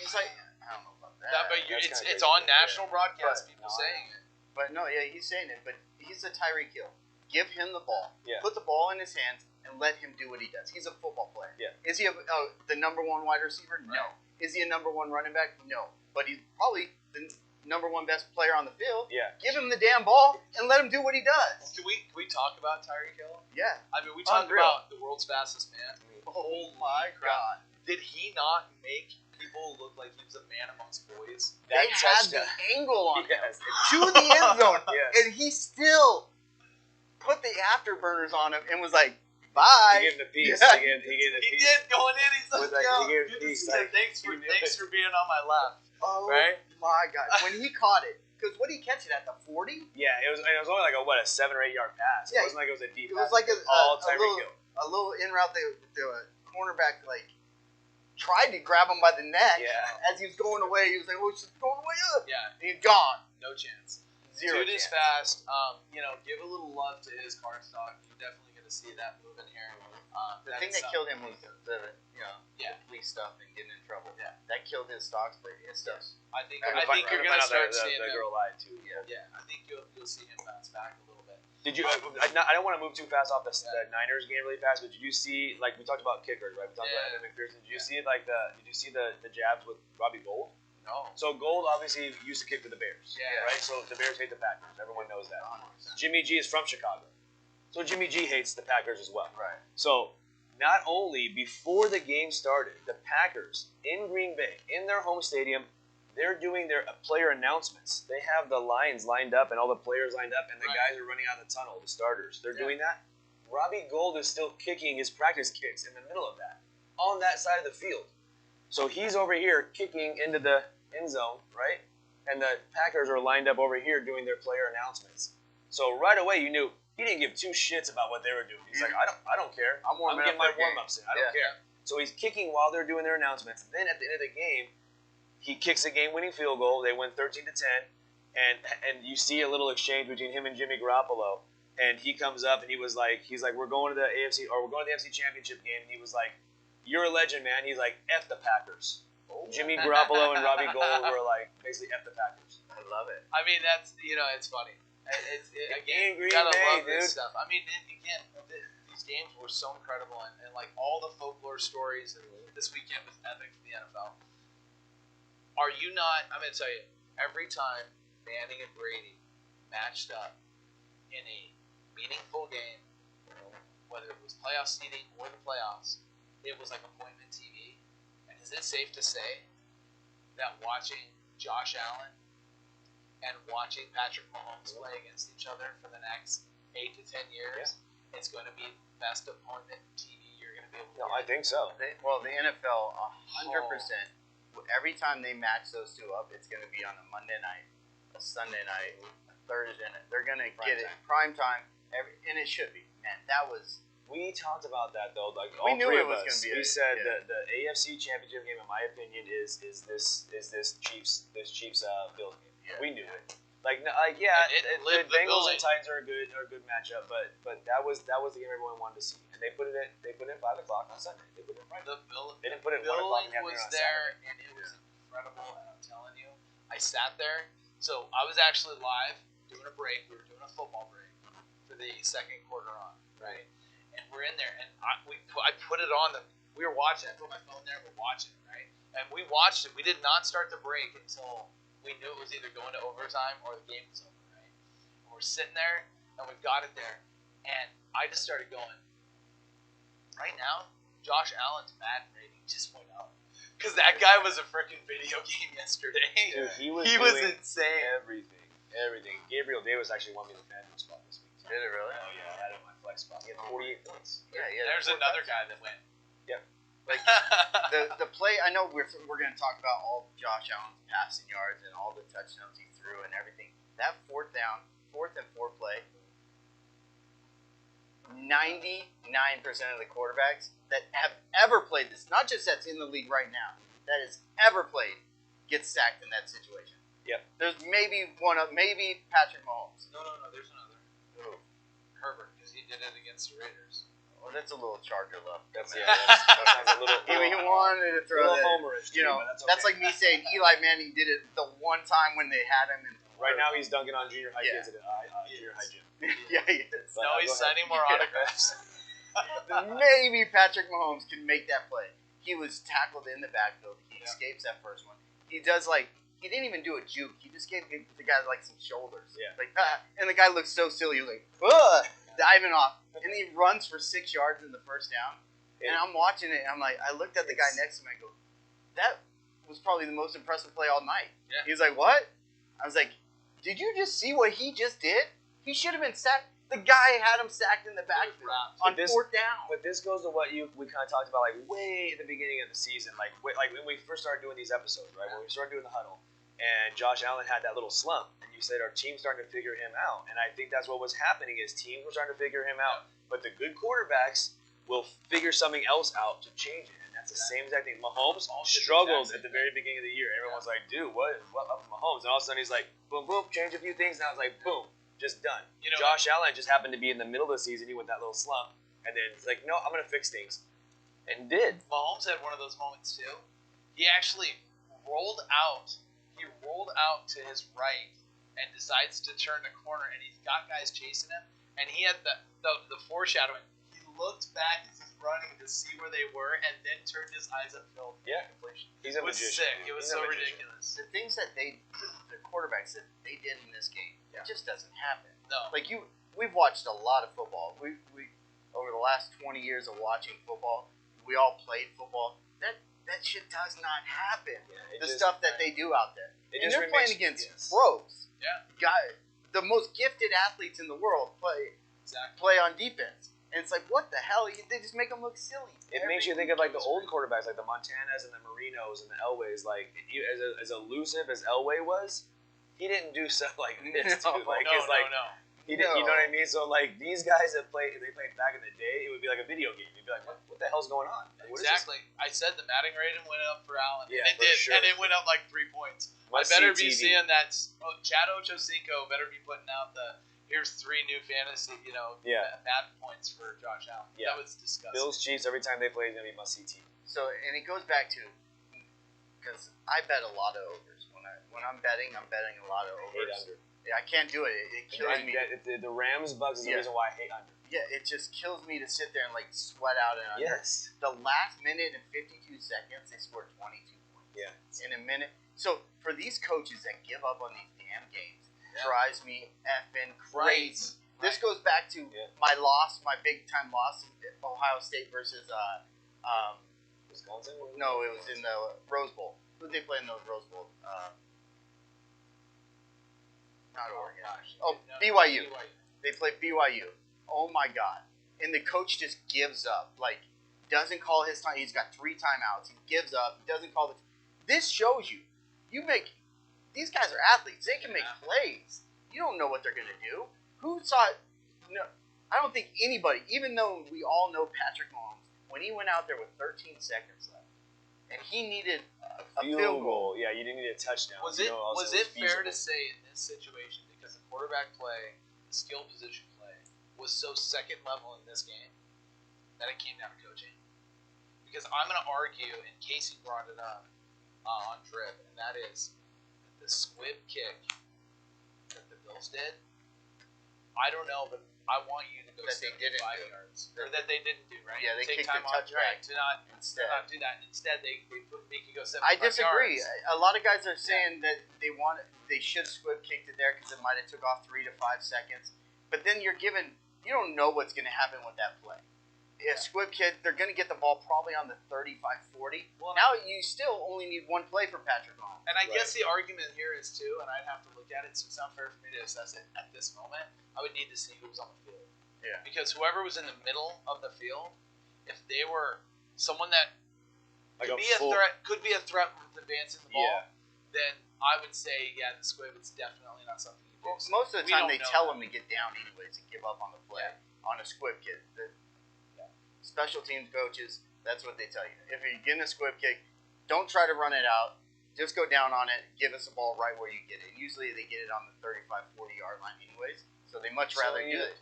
he's like, I don't know about that. But it's on national broadcast, people saying it. But no, he's saying it. But he's a Tyreek Hill. Give him the ball. Yeah. Put the ball in his hands and let him do what he does. He's a football player. Yeah. Is he the number 1 wide receiver? No. Is he a number 1 running back? No. But he's probably the number 1 best player on the field. Yeah. Give him the damn ball and let him do what he does. Can we talk about Tyreek Hill? Yeah. I mean, we talked about the world's fastest man. Oh my God. Did he not make people look like he was a man amongst boys? They had the angle on him to Yes. the end zone. Yes. And he still put the afterburners on him and was like, bye. He gave him the piece. Yeah. He gave the He piece. did going in. He's like, He gave good the to piece. see you. Thanks for being on my lap. Oh Right? my God. When he caught it, because what did he catch it at, the 40? Yeah, it was only like a 7 or 8 yard pass. Yeah. It wasn't like it was a deep It pass. was like all Tyreek Hill. a little in route. The cornerback tried to grab him by the neck. Yeah. As he was going away, he was like, "Oh, she's going away up." Yeah. He's gone. No chance. Zero Dude is chance. fast. Give a little love to his card stock. You're definitely going to see that moving here. The thing that killed him was the police stuff and getting in trouble. Yeah. That killed his stocks, but his stuff's. I think We're you're going to start seeing the him. girl lied too. Yeah, I think you'll see him bounce back a little bit. Did you? I don't want to move too fast off the Niners game really fast, but did you see we talked about kickers, right? We talked about Evan McPherson. Did you see the jabs with Robbie Gould? No. So Gould obviously used to kick for the Bears. Yeah. Right. So the Bears hate the Packers. Everyone knows that. 100%. Jimmy G is from Chicago, so Jimmy G hates the Packers as well. Right. So not only before the game started, the Packers in Green Bay in their home stadium, they're doing their player announcements. They have the lines lined up and all the players lined up, and the guys are running out of the tunnel, the starters. They're doing that. Robbie Gould is still kicking his practice kicks in the middle of that, on that side of the field. So he's over here kicking into the end zone, right? And the Packers are lined up over here doing their player announcements. So right away you knew he didn't give 2 shits about what they were doing. He's like, I don't care. I'm getting my warm warm-ups in. I don't care. So he's kicking while they're doing their announcements. Then at the end of the game, he kicks a game-winning field goal. They win 13-10, and you see a little exchange between him and Jimmy Garoppolo. And he comes up and he's like, we're going to the AFC or we're going to the AFC Championship game. And he was like, "You're a legend, man." He's like, "F the Packers." Jimmy Garoppolo and Robbie Gould were like, basically, F the Packers. I love it. I mean, that's it's funny. Again, Green you gotta Bay, love dude. this stuff. I mean, again, these these games were so incredible, and like all the folklore stories, and this weekend was epic for the NFL. Are you not? I'm going to tell you, every time Manning and Brady matched up in a meaningful game, whether it was playoff seeding or the playoffs, it was like appointment TV. And is it safe to say that watching Josh Allen and watching Patrick Mahomes play against each other for the next 8 to 10 years, it's going to be the best appointment TV you're going to be able to No, get? I think so. The NFL, 100%. Every time they match those two up, it's going to be on a Monday night, a Sunday night, a Thursday night. They're going to get it prime time, and it should be. Man, that was. We talked about that though. Like We all knew three it of was us, gonna be we said that the AFC Championship game, in my opinion, is this Chiefs Bills game. Yeah. We knew it. Like the lived the Bengals and building. Titans are a good matchup, but that was the game everyone wanted to see, and they put it at 5:00 on Sunday. They put it right. They didn't put it at 1:00 building in the afternoon was on there, Saturday. and it was incredible. And I'm telling you, I sat there. So I was actually live doing a break. We were doing a football break for the second quarter on, right? And we're in there, and I put it on. We were watching. I put my phone there. We're watching it, right? And we watched it. We did not start the break until we knew it was either going to overtime or the game was over, right? And we're sitting there, and we've got it there, and I just started going. Right now, Josh Allen's Madden rating just went up. Because that guy was a freaking video game yesterday. Dude, he was doing insane. everything. Gabriel Davis actually won me the FanDuel spot this week. Did it really? Oh yeah, I had it in my flex spot. He had 48 points. Yeah. There's another guy that went. Yep. Like the play. I know we're going to talk about all Josh Allen's passing yards and all the touchdowns he threw and everything. That fourth and 4 play. 99% of the quarterbacks that have ever played this, not just that's in the league right now, that has ever played, gets sacked in that situation. Yep. There's maybe Patrick Mahomes. No, there's another. Who? Herbert, because he did it against the Raiders. Well, that's a little Charger love. That sounds a little. He wanted to throw that. homerish. You know, but that's okay. like me saying Eli Manning did it the one time when they had him. Right now he's dunking on junior high Yeah. kids at junior high gym. Yeah, he is. But, No, he's go ahead. signing more autographs. Maybe Patrick Mahomes can make that play. He was tackled in the backfield. He escapes that first one. He does he didn't even do a juke. He just gave the guy some shoulders. Yeah. And the guy looks so silly. He was diving off. And he runs for 6 yards in the first down. And I'm watching it, and I'm like, I looked at the guy next to me, I go, that was probably the most impressive play all night. Yeah. He's like, what? I was like, did you just see what he just did? He should have been sacked. The guy had him sacked in the backfield on fourth down. But this goes to what we kind of talked about way at the beginning of the season, like when we first started doing these episodes, right? When we started doing the huddle, and Josh Allen had that little slump, and you said our team's starting to figure him out, and I think that's what was happening is teams were starting to figure him out, but the good quarterbacks will figure something else out to change it, and that's the same exact thing. Mahomes struggled at the very beginning of the year. Everyone's like, dude, what up with Mahomes? And all of a sudden he's like, boom, boom, change a few things, and I was like, boom. Just done. Josh Allen just happened to be in the middle of the season. He went that little slump, and then it's like, no, I'm gonna fix things, and did. Mahomes had one of those moments too. He actually rolled out. He rolled out to his right and decides to turn the corner, and he's got guys chasing him. And he had the foreshadowing. He looked back as he's running to see where they were, and then turned his eyes upfield. Yeah. Completion. He's a It was magician. sick. It was He's a so magician. ridiculous. The things that the quarterbacks that they did in this game, it just doesn't happen. No. We've watched a lot of football. We over the last 20 years of watching football, we all played football. That shit does not happen. Yeah, The stuff that they do out there. It And just they're playing remains- against pros. Yeah. The most gifted athletes in the world play on defense. And it's like, what the hell? They just make them look silly. It makes you think of the old quarterbacks, like the Montanas and the Marinos and the Elways. Like as elusive as Elway was, he didn't do stuff like this. No. Dude. Like, No. He didn't, you know what I mean? So these guys that played back in the day, it would be like a video game. You'd be like, what the hell's going on? Like, what is this? Exactly. I said the batting rating went up for Allen. Yeah, and it for did. sure. And it went up like 3 points. Must I better see be TV. seeing that. Chad Ochocinco better be putting out here's 3 new fantasy, bad points for Josh Allen. Yeah. That was disgusting. Bills Chiefs every time they play is gonna be must see TV. So, and it goes back to, because I bet a lot of overs. When I'm betting a lot of overs. Hate under. Yeah, I can't do it. It kills me. The Rams Bucks is the Yeah. reason why I hate under. Yeah, it just kills me to sit there and like sweat out and under. Yes. The last minute and 52 seconds, they scored 22 points. Yeah. In a minute. So for these coaches that give up on these damn games, Yeah. drives me effing crazy. Right. This goes back to my loss, my big time loss in Ohio State versus Wisconsin? no, it was in the Rose Bowl. Who did they play in the Rose Bowl? Not Oregon. Oh, BYU. They played BYU. Oh my God. And the coach just gives up. Like, doesn't call his time. He's got 3 timeouts. He gives up. He doesn't call the. This shows you. These guys are athletes. They can make plays. You don't know what they're going to do. Who saw it? No, I don't think anybody, even though we all know Patrick Mahomes, when he went out there with 13 seconds left, and he needed a field goal. Yeah, you didn't need a touchdown. Was it fair to say in this situation, because the quarterback play, the skill position play, was so second level in this game, that it came down to coaching? Because I'm going to argue, and Casey brought it up on Drip, and that is the squib kick that the Bills did. I don't know, but I want you to go That they 75 didn't do. yards. Or that they didn't do, right? Yeah, they Take kicked time the off, right? touchback To not instead. do that. Instead, they make you go 75 I disagree. yards. A lot of guys are saying that they should have squib kicked it there because it might have took off 3 to 5 seconds. But then you don't know what's going to happen with that play. Squib kick, they're going to get the ball probably on the 35-40. Well, now you still only need 1 play for Patrick Mahomes. And I guess the argument here is too, and I'd have to look at it, so it's not fair for me to assess it at this moment. I would need to see who was on the field. Yeah. Because whoever was in the middle of the field, if they were someone that could be a threat with advancing the ball, then I would say, the squib is definitely not something you do. Well, most of the We time don't they know tell that. them to get down anyways and give up on the play on a squib kick. The Yeah. special teams coaches, that's what they tell you. If you're getting a squib kick, don't try to run it out. Just go down on it. Give us the ball right where you get it. Usually they get it on the 35-40 yard line anyways, so they much rather do it.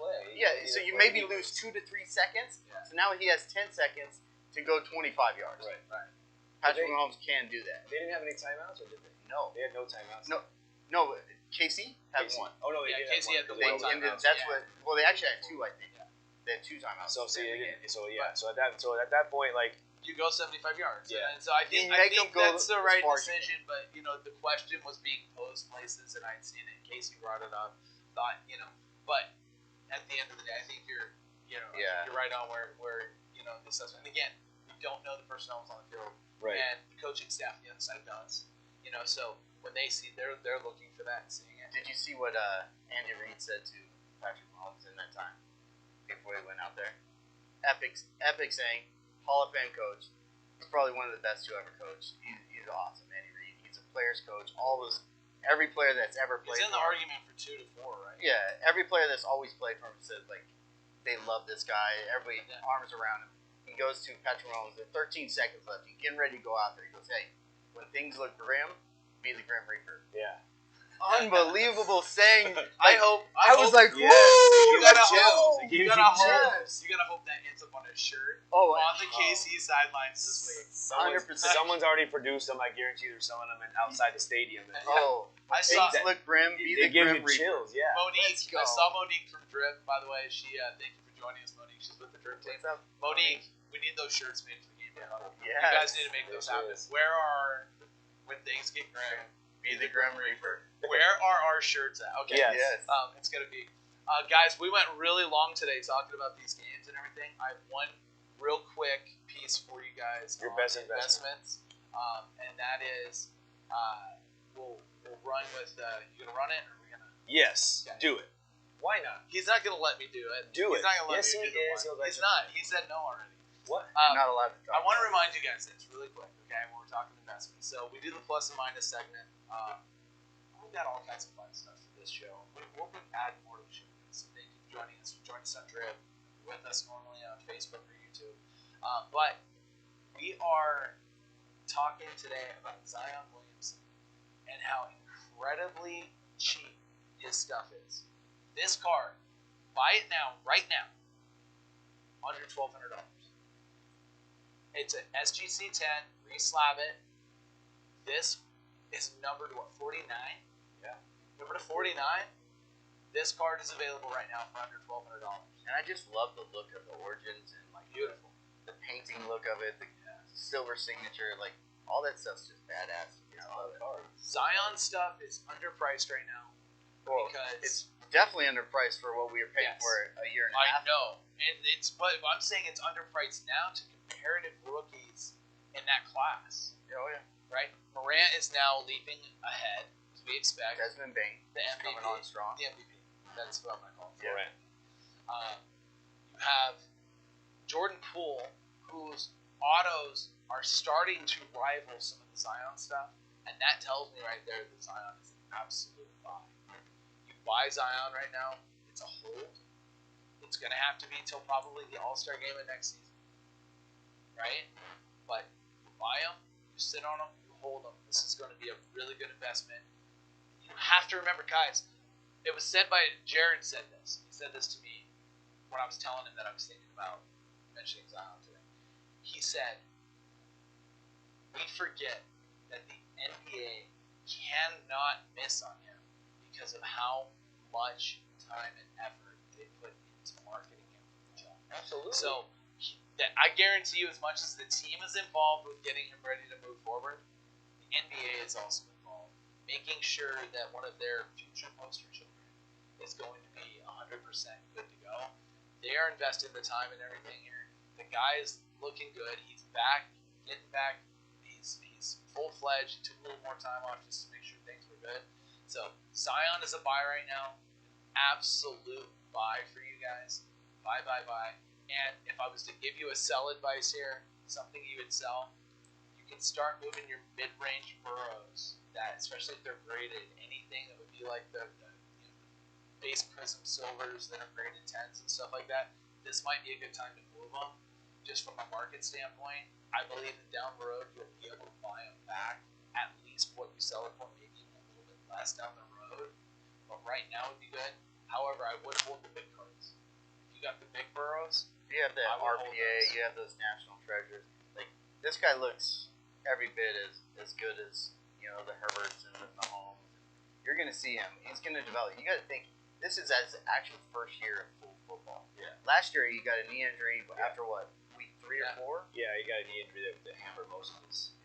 So you maybe lose 2 to 3 seconds. Yeah. So now he has 10 seconds to go 25 yards. Right. Patrick Mahomes can do that. They didn't have any timeouts, or did they? No. They had no timeouts. No, KC had 1. Oh no, they Yeah, did. Casey have had the one. one And timeouts, that's yeah. what. Well, they actually had 2, I think. Yeah. They had 2 timeouts. So see, in the game. so at that point, like, You go 75 yards. Yeah. And so I think You make them go that's the as right far as you decision, but, the question was being posed places, and I'd seen it. Casey brought it up. Thought, but at the end of the day, I think you're right on where the assessment. And again, we don't know the personnel was on the field. right. And the coaching staff on the other side does. So when they see, they're looking for that and seeing it. Did you see what Andy Reid said to Patrick Mahomes in that time before he went out there? Epic saying, Hall of Fame coach. He's probably one of the best to ever coach. He's awesome, Andy Reid. He's a player's coach. Every player that's ever played. He's in the for him. argument for 2 to 4, right? Yeah, every player that's always played for him said they love this guy. Everybody arms around him. He goes to Patrick Mahomes. There's 13 seconds left. He's getting ready to go out there. He goes, "Hey, when things look grim, be the Grim Reaper." Yeah. Unbelievable saying. I was hope- like, Yes. woo! You gotta Chills. hope. It You gives gotta you hope. chills. You gotta hope that ends up on his shirt Oh, on the KC sidelines this week. 100%. Someone's already produced them. I guarantee they're selling them outside the stadium. Oh, I saw things look grim. Be They the give Grim you Reaper. chills. Yeah. Monique. Let's go. I saw Monique from Drip. By the way, she thank you for joining us, Monique. She's with the Drip team. What's up? Monique, we need those shirts made for the Gameday Huddle. Yes. You guys need to make those happen. Yes. Where are when things get grim? Be the Grim Reaper. Where are our shirts at? Okay. Yes. Yes. It's gonna be, guys. We went really long today talking about these games and everything. I have one real quick piece for you guys. Your on best investments, and that is, we'll run with. You gonna run it, or are we gonna? Yes. Okay. Do it. Why not? He's not gonna let me do it. Do He's it. not gonna let Yes, me he do the is. one. He'll let He's you not. do He said no already. What? You're not allowed to talk. I want to remind you guys this really quick, okay? When we're talking investments, so we do the plus and minus segment. We've got all kinds of fun stuff for this show. We'll be adding more to the show. So thank you for joining us. Join us on Drip, with us normally on Facebook or YouTube. But we are talking today about Zion Williamson and how incredibly cheap his stuff is. This card, buy it now, right now, under $1,200. It's an SGC 10, re-slab it. This is numbered to 49? Yeah. Number to 49. This card is available right now for under $1,200. And I just love the look of the Origins and like Beautiful. the painting look of it, the silver signature, like all that stuff's just badass. I love it. Zion stuff is underpriced right now Well, because it's definitely underpriced for what we were paying Yes. for a year and a I half. know, and but I'm saying it's underpriced now to comparative rookies in that class, Oh yeah. right? Morant is now leaping ahead, as we expect. Desmond Bain The is MVP, coming on strong. the MVP. That's what I'm gonna call it. Morant. You have Jordan Poole, whose autos are starting to rival some of the Zion stuff, and that tells me right there that Zion is an absolute buy. You buy Zion right now, it's a hold. It's going to have to be until probably the All-Star game of next season, right? But you buy them, you sit on them, you hold them. This is going to be a really good investment. You have to remember, guys, it was said by Jared said this. He said this to me when I was telling him that I was thinking about mentioning Zion today. He said, we forget that the NBA cannot miss on him because of how much time and effort they put into marketing him for the job. Absolutely. So I guarantee you, as much as the team is involved with getting him ready to move forward, the NBA is also involved, making sure that one of their future poster children is going to be 100% good to go. They are investing the time and everything here. The guy is looking good. He's back, getting back. He's full-fledged. He took a little more time off just to make sure things were good. So Zion is a buy right now. Absolute buy for you guys. Buy. And if I was to give you a sell advice here, something you would sell, you can start moving your mid-range burrows. That, especially if they're graded, anything that would be like the base prism silvers that are graded 10s and stuff like that. This might be a good time to move them, just from a market standpoint. I believe that down the road you'll be able to buy them back at least what you sell it for, maybe even a little bit less down the road. But right now would be good. However, I would hold the big cards. If you got the big burrows, You have the I would hold RPA, those. you have those national treasures. Like this guy looks every bit as good as the Herberts and the Mahomes. You're gonna see him. He's gonna develop. You got to think this is his actual first year of full football. Yeah. Last year he got a knee injury after what, week 3 Yeah. or 4? Yeah, he got a knee injury that hampered most of his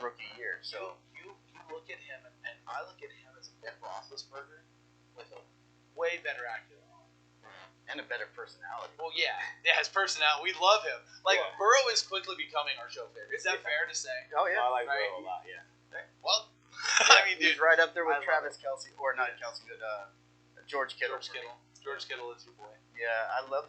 Rookie year. So you look at him, and I look at him as a Ben Roethlisberger with a way better accurate arm. and a better personality. Well, yeah, his personality. We love him. Like, Yeah. Burrow is quickly becoming our show favorite. Is that fair to say? Oh I like Right. Burrow a lot. Yeah. Well, Yeah, I mean, he's dude, right up there I with love Travis Kelce, or not Kelce, but George Kittle. George Kittle is your boy. Yeah, I love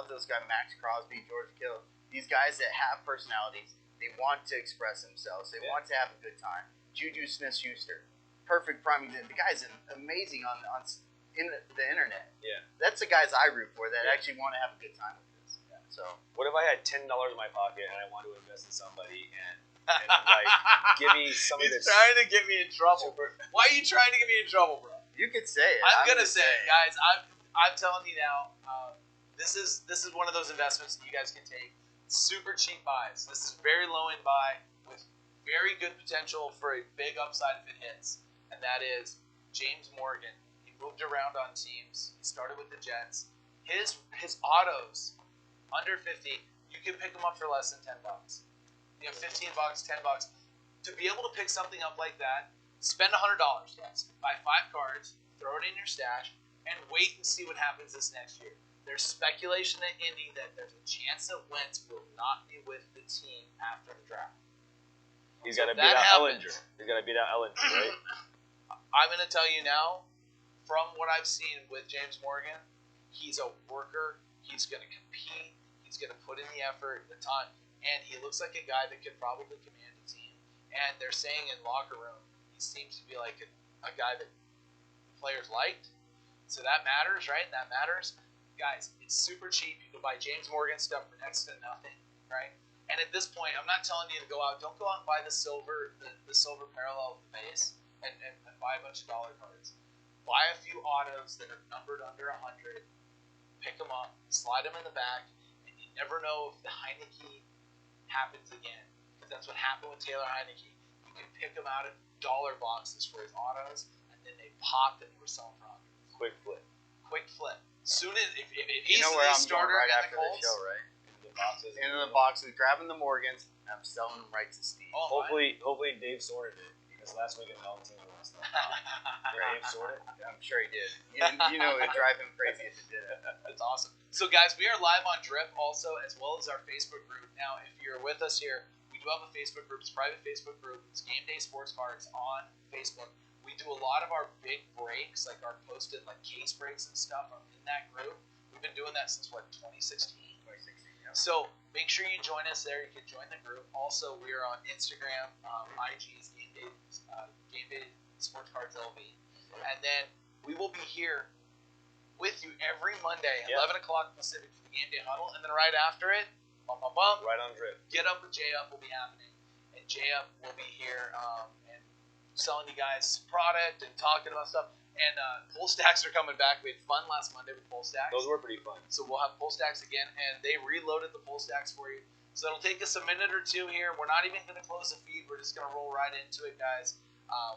those guys, Max Crosby, George Kittle. These guys that have personalities, they want to express themselves, they want to have a good time. Juju Smith-Schuster, perfect prime example. The guy's amazing on the internet. Yeah. That's the guys I root for that Yeah. actually want to have a good time with this. Yeah. So What if I had $10 in my pocket and I wanted to invest in somebody and like give me somebody He's that's trying to get me in trouble. super? Why are you trying to get me in trouble, bro? you could say it. I'm gonna just say, saying. guys. I'm telling you now. This is one of those investments that you guys can take. Super cheap buys. This is very low end buy with very good potential for a big upside if it hits, and that is James Morgan. He moved around on teams. He started with the Jets. His autos under 50. You can pick them up for less than $10. You know, $15, $10. To be able to pick something up like that, spend $100, guys. Buy 5 cards, throw it in your stash, and wait and see what happens this next year. There's speculation at Indy that there's a chance that Wentz will not be with the team after the draft. He's got to If beat that out happens- Ellinger. He's got to beat out Ellinger, right? I'm going to tell you now, from what I've seen with James Morgan, he's a worker. He's going to compete. He's going to put in the effort, the time, and he looks like a guy that could probably command a team. And they're saying in locker room, he seems to be like a guy that the players liked. So that matters, right? That matters. Guys, it's super cheap. You can buy James Morgan stuff for next to nothing, right? And at this point, I'm not telling you to go out. Don't go out and buy the silver parallel of the base and buy a bunch of dollar cards. Buy a few autos that are numbered under 100. Pick them up, slide them in the back, and you never know if the Heineke happens again. Because that's what happened with Taylor Heineke. You can pick them out of dollar boxes for his autos, and then they popped and were selling for hundreds. Quick flip. Quick flip. Soon as if You he's know where the I'm going starter right in after the the Colts, show, right? The boxes. Into the boxes, grabbing the Morgans, and I'm selling them right to Steve. Oh, Hopefully Dave sorted it because last weekend all the teams were messed up. Did Dave sort it? I'm sure he did. You know it'd drive him crazy if he did it. That's awesome. So, guys, we are live on Drip also, as well as our Facebook group. Now, if you're with us here, we do have a Facebook group. It's a private Facebook group. It's Game Day Sports Cards on Facebook. We do a lot of our big breaks, like our posted like case breaks and stuff, are in that group. We've been doing that since, 2016? 2016, yeah. So make sure you join us there. You can join the group. Also, we are on Instagram. IG is Game Day Sports Cards LV. And then we will be here with you every Monday at 11 o'clock Pacific for the Game Day Huddle. And then right after it, Right on Drip. Get Up with J Up will be happening. And J Up will be here and selling you guys product and talking about stuff. And pull stacks are coming back. We had fun last Monday with pull stacks. Those were pretty fun. So we'll have pull stacks again, and they reloaded the pull stacks for you. So it'll take us a minute or two here. We're not even going to close the feed. We're just going to roll right into it, guys.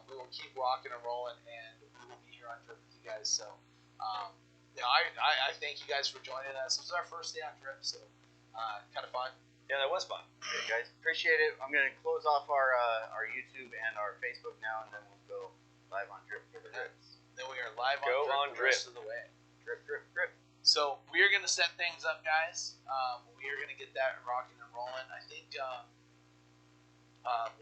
We will keep rocking and rolling, and we will be here on Drip with you guys. So, I thank you guys for joining us. This was our first day on Drip, so kind of fun. Yeah, that was fun. Okay, guys, appreciate it. I'm gonna close off our YouTube and our Facebook now, and then we'll go live on Drip for the rips. Then we are live Go on on Drip the rest of the way. Drip, drip, drip. So we are going to set things up, guys. We are going to get that rocking and rolling. I think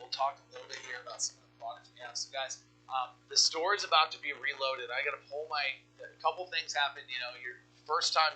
we'll talk a little bit here about some of the products we have. So, guys, the store is about to be reloaded. I got to pull a couple things happened. Your first time